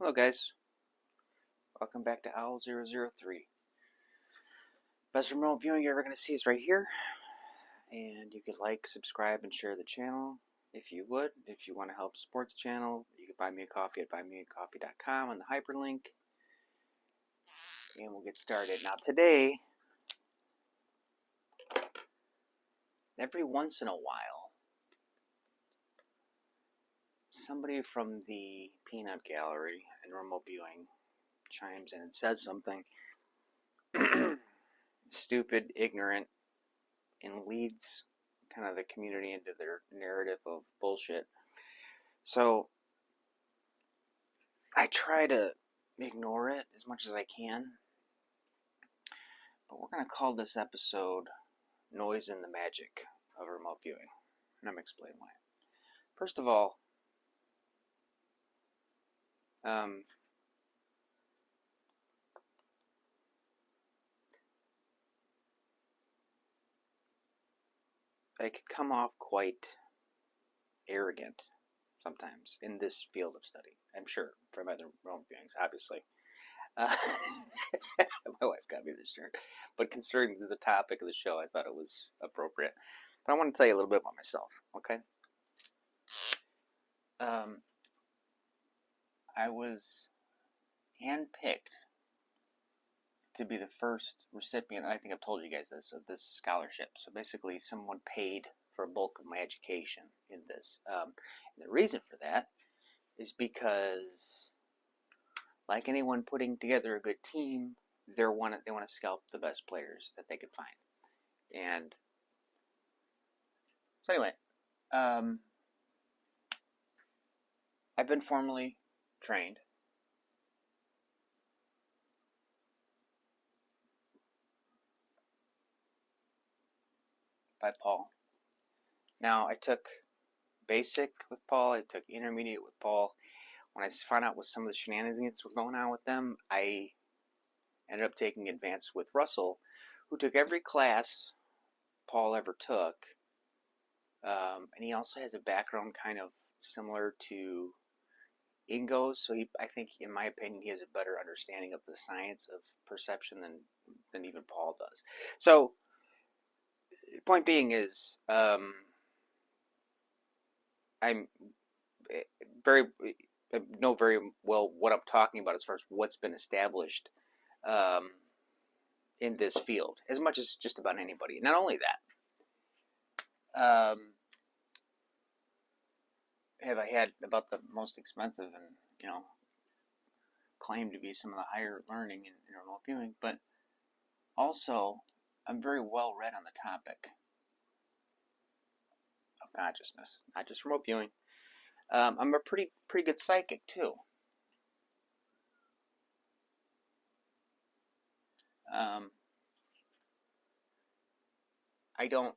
Hello guys, welcome back to aall003. Best remote viewing you're ever going to see is right here, and you could like, subscribe, and share the channel if you would. If you want to help support the channel, you can buy me a coffee at buymeacoffee.com on the hyperlink, and we'll get started. Now today, every once in a while, somebody from the peanut gallery and remote viewing chimes in and says something stupid, ignorant, and leads kind of the community into their narrative of bullshit. So I try to ignore it as much as I can, but we're going to call this episode Noise and the Magic of Remote Viewing, and I'm going to explain why. First of all, I could come off quite arrogant sometimes in this field of study. I'm sure from other remote viewings, obviously. My wife got me this shirt, but considering the topic of the show, I thought it was appropriate. But I want to tell you a little bit about myself, okay? I was handpicked to be the first recipient, I think I've told you guys this, of this scholarship. So basically, someone paid for a bulk of my education in this. And the reason for that is because, like anyone putting together a good team, they want to scalp the best players that they could find. And so anyway, I've been formally trained by Paul. Now, I took basic with Paul, I took intermediate with Paul. When I found out what some of the shenanigans were going on with them, I ended up taking advanced with Russell, who took every class Paul ever took. And he also has a background kind of similar to Ingo's, so I think, in my opinion, he has a better understanding of the science of perception than even Paul does. So, point being is, I'm I know very well what I'm talking about as far as what's been established in this field, as much as just about anybody. Not only that, have I had about the most expensive and claimed to be some of the higher learning in remote viewing, but also I'm very well read on the topic of consciousness, not just remote viewing. I'm a pretty good psychic too. I don't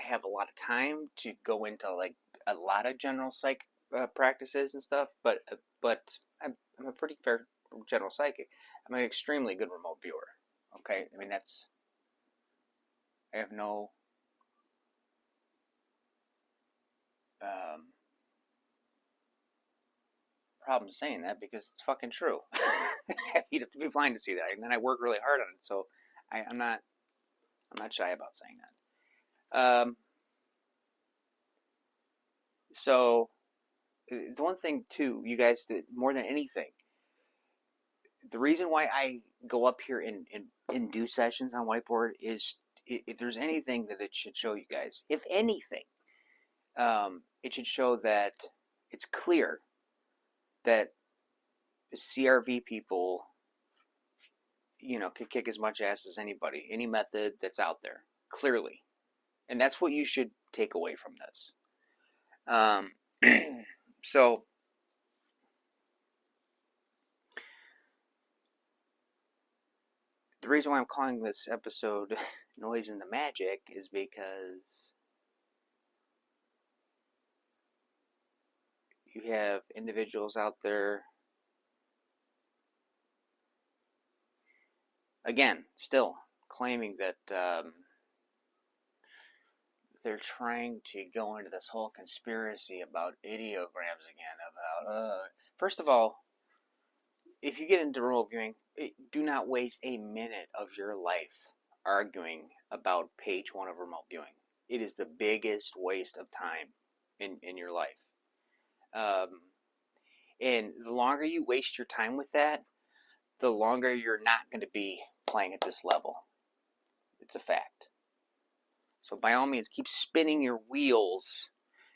have a lot of time to go into like a lot of general psych practices and stuff, but I'm a pretty fair general psychic. I'm an extremely good remote viewer. Okay, I mean I have no problem saying that because it's fucking true. You'd have to be blind to see that, and then I work really hard on it, so I'm not shy about saying that. So the one thing too, you guys, that more than anything, the reason why I go up here and do sessions on whiteboard is, if there's anything that it should show you guys, if anything, it should show that it's clear that the CRV people, could kick as much ass as anybody, any method that's out there, clearly. And that's what you should take away from this. So, the reason why I'm calling this episode Noise and the Magic is because you have individuals out there, again, still claiming that they're trying to go into this whole conspiracy about ideograms again. First of all, if you get into remote viewing, do not waste a minute of your life arguing about page 1 of remote viewing. It is the biggest waste of time in your life. And the longer you waste your time with that, the longer you're not going to be playing at this level. It's a fact. So by all means, keep spinning your wheels,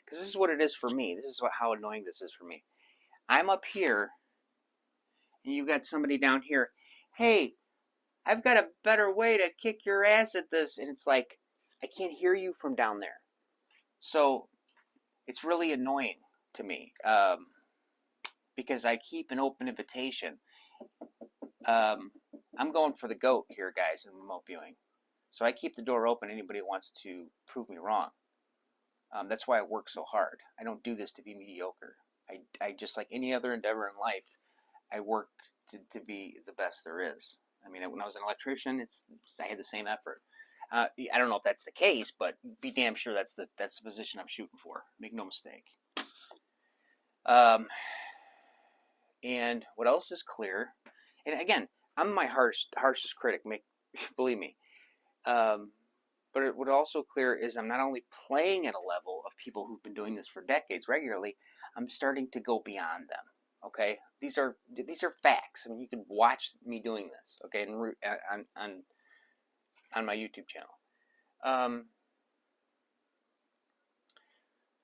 because this is what it is for me. This is how annoying this is for me. I'm up here, and you got somebody down here. Hey, I've got a better way to kick your ass at this. And it's like, I can't hear you from down there. So it's really annoying to me, because I keep an open invitation. I'm going for the GOAT here, guys, in remote viewing. So I keep the door open. Anybody who wants to prove me wrong. That's why I work so hard. I don't do this to be mediocre. I just, like any other endeavor in life, I work to be the best there is. I mean, when I was an electrician, I had the same effort. I don't know if that's the case, but be damn sure that's the position I'm shooting for. Make no mistake. And what else is clear? And again, I'm my harshest critic. Believe me. But what also clear is I'm not only playing at a level of people who've been doing this for decades regularly. I'm starting to go beyond them. Okay, these are facts. I mean, you can watch me doing this. Okay, on my YouTube channel.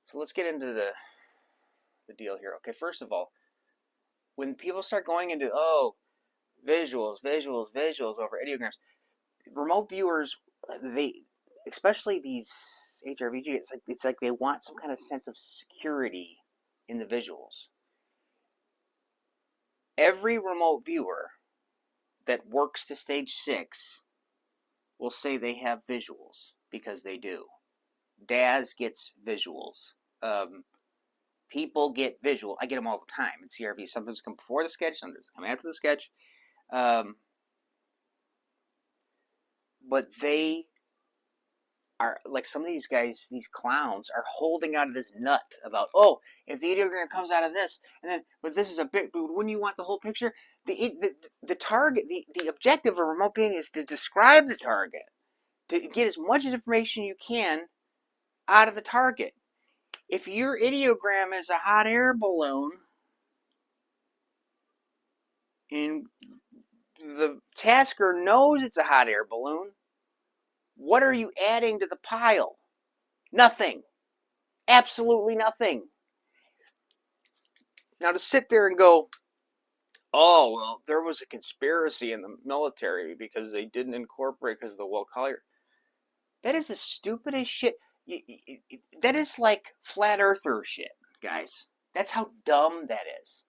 So let's get into the deal here. Okay, first of all, when people start going into visuals over ideograms, remote viewers, especially these HRVG, it's like they want some kind of sense of security in the visuals. Every remote viewer that works to stage 6 will say they have visuals, because they do. Daz gets visuals. People get visual. I get them all the time in CRV. Sometimes come before the sketch, sometimes come after the sketch. But they are, like, some of these guys, these clowns, are holding out of this nut about, if the ideogram comes out of this, and then, but this is a bit, but wouldn't you want the whole picture? The target, the objective of remote viewing is to describe the target, to get as much information you can out of the target. If your ideogram is a hot air balloon, and the tasker knows it's a hot air balloon, what are you adding to the pile? Nothing. Absolutely nothing. Now, to sit there and go, there was a conspiracy in the military because they didn't incorporate because of the well-colored. That is the stupidest shit. That is like flat earther shit, guys. That's how dumb that is.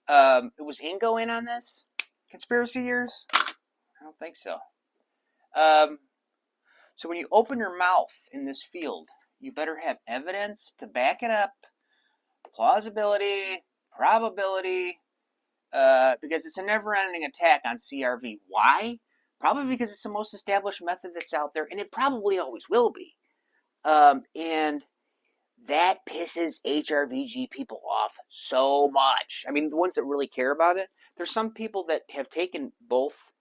Was Ingo in on this? Conspiracy years? I don't think so. So when you open your mouth in this field, you better have evidence to back it up, plausibility, probability, because it's a never-ending attack on CRV. Why? Probably because it's the most established method that's out there, and it probably always will be. And that pisses HRVG people off so much. I mean, the ones that really care about it. There's some people that have taken both,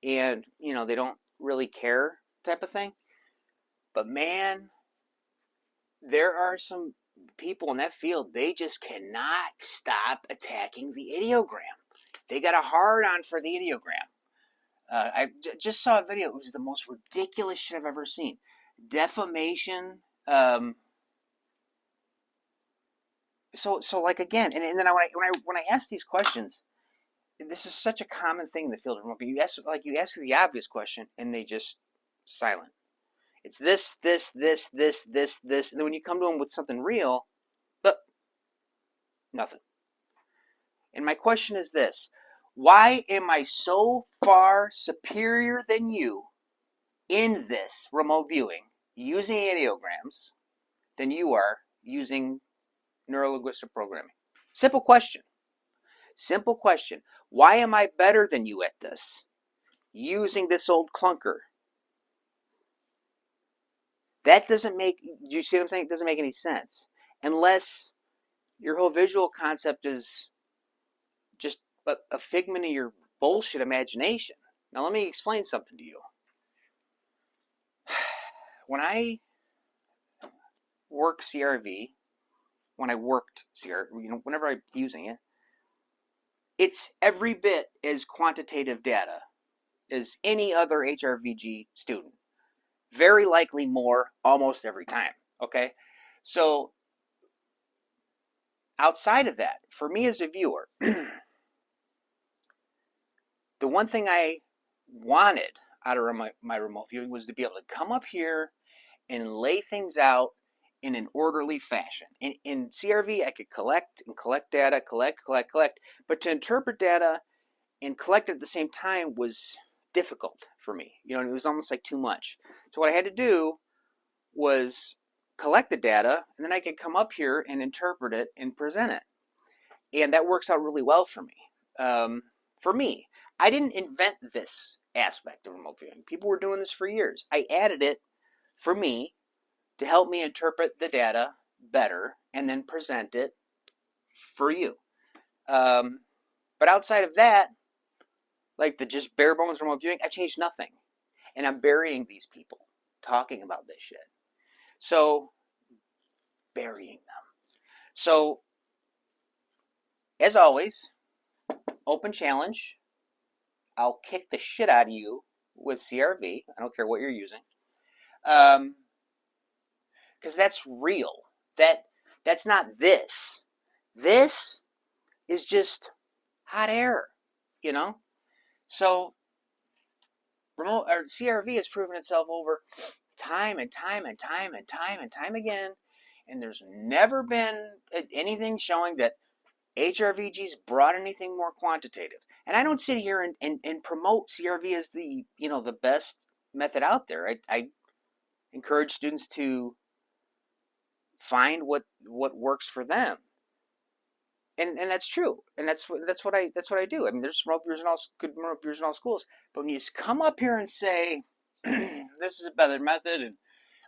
and, they don't really care type of thing. But man, there are some people in that field, they just cannot stop attacking the ideogram. They got a hard-on for the ideogram. I just saw a video. It was the most ridiculous shit I've ever seen. Defamation. So like, again, and then when I ask these questions, this is such a common thing in the field of remote. You ask the obvious question, and they just silent. It's this, and then when you come to them with something real, nothing. And my question is this: why am I so far superior than you in this remote viewing using ideograms than you are using neurolinguistic programming? Simple question. Simple question. Why am I better than you at this using this old clunker? That doesn't make, do you see what I'm saying? It doesn't make any sense. Unless your whole visual concept is just but a figment of your bullshit imagination. Now let me explain something to you. When I work CRV, when I worked CRV, whenever I'm using it, it's every bit as quantitative data as any other HRVG student. Very likely more almost every time, okay? So outside of that, for me as a viewer, the one thing I wanted out of my remote viewing was to be able to come up here and lay things out in an orderly fashion. In CRV, I could collect data, collect, but to interpret data and collect it at the same time was difficult for me. It was almost like too much. So what I had to do was collect the data, and then I could come up here and interpret it and present it. And that works out really well for me. For me, I didn't invent this aspect of remote viewing. People were doing this for years. I added it for me to help me interpret the data better and then present it for you. But outside of that, like the just bare bones remote viewing, I've changed nothing. And I'm burying these people talking about this shit. So, burying them. So, as always, open challenge. I'll kick the shit out of you with CRV. I don't care what you're using. Because that's real. That's not this. This is just hot air, So, CRV has proven itself over time and time again, and there's never been anything showing that HRVGs brought anything more quantitative. And I don't sit here and promote CRV as the best method out there. I encourage students to find what works for them. And that's true. And that's what I do. I mean, there's remote viewers in good remote viewers in all schools. But when you just come up here and say this is a better method, and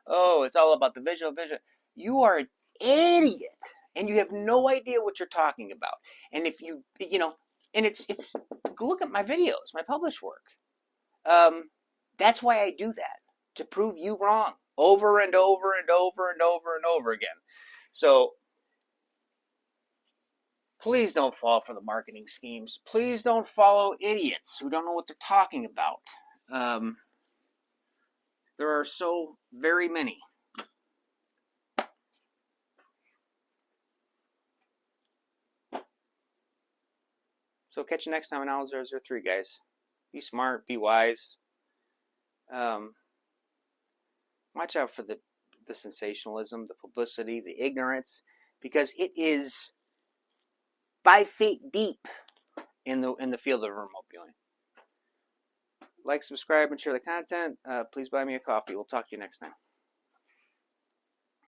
it's all about the visual, you are an idiot, and you have no idea what you're talking about. And if you and it's look at my videos, my published work. That's why I do that, to prove you wrong over and over and over and over and over again. So please don't fall for the marketing schemes. Please don't follow idiots who don't know what they're talking about. There are so very many. So catch you next time on aall 003, guys. Be smart, be wise. Watch out for the sensationalism, the publicity, the ignorance, because it is 5 feet deep in the field of remote viewing. Like, subscribe, and share the content. Please buy me a coffee. We'll talk to you next time.